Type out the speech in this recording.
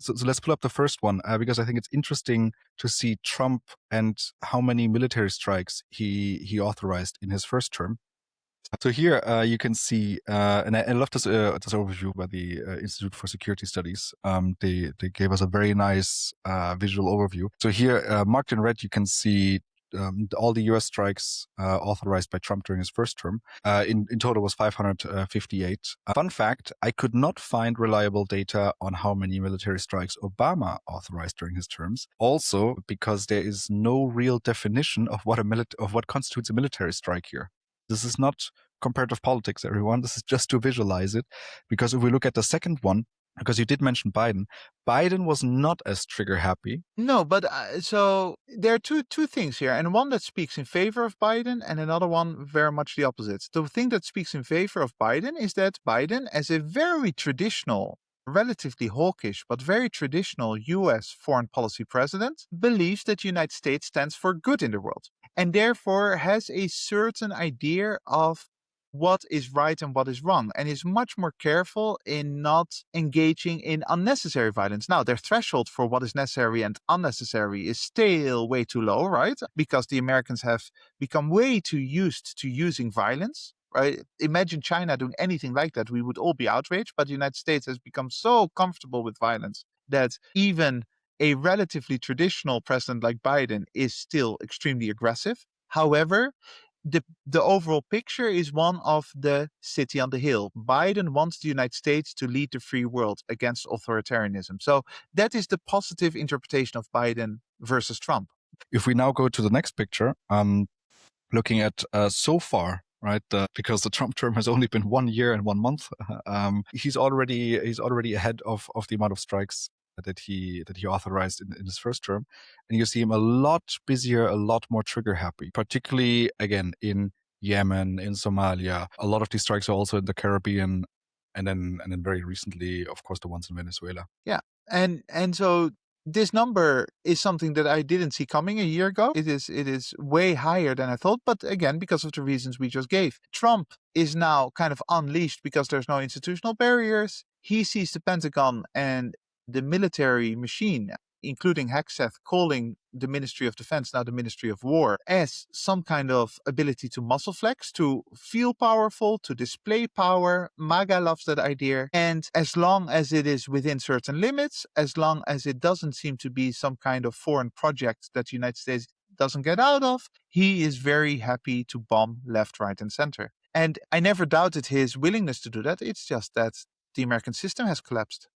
So let's pull up the first one because I think it's interesting to see Trump and how many military strikes he authorized in his first term. So here you can see, and I love this overview by the Institute for Security Studies. They gave us a very nice visual overview. So here, marked in red, you can see all the U.S. strikes authorized by Trump during his first term. In total was 558. Fun fact, I could not find reliable data on how many military strikes Obama authorized during his terms. Also, because there is no real definition of what constitutes a military strike here. This is not comparative politics, everyone. This is just to visualize it. Because if we look at the second one, because you did mention Biden, Biden was not as trigger happy. No, but so there are two things here, and one that speaks in favor of Biden, and another one very much the opposite. The thing that speaks in favor of Biden is that Biden, as a very traditional, relatively hawkish, but very traditional U.S. foreign policy president, believes that the United States stands for good in the world, and therefore has a certain idea of what is right and what is wrong, and is much more careful in not engaging in unnecessary violence. Now, their threshold for what is necessary and unnecessary is still way too low, right? Because the Americans have become way too used to using violence. Right? Imagine China doing anything like that. We would all be outraged, but the United States has become so comfortable with violence that even a relatively traditional president like Biden is still extremely aggressive. However, the overall picture is one of the city on the hill. Biden wants the United States to lead the free world against authoritarianism. So that is the positive interpretation of Biden versus Trump. If we now go to the next picture, looking at so far, right? Because the Trump term has only been 1 year and 1 month. He's already ahead of the amount of strikes that he authorized in his first term, and you see him a lot busier, a lot more trigger happy, particularly again in Yemen, in Somalia. A lot of these strikes are also in the Caribbean, and then very recently, of course, the ones in Venezuela. Yeah, and so this number is something that I didn't see coming a year ago. It is way higher than I thought, but again, because of the reasons we just gave. Trump is now kind of unleashed because there's no institutional barriers. He sees the Pentagon and the military machine, including Hegseth, calling the Ministry of Defense, now the Ministry of War, as some kind of ability to muscle flex, to feel powerful, to display power. MAGA loves that idea. And as long as it is within certain limits, as long as it doesn't seem to be some kind of foreign project that the United States doesn't get out of, he is very happy to bomb left, right, and center. And I never doubted his willingness to do that. It's just that the American system has collapsed.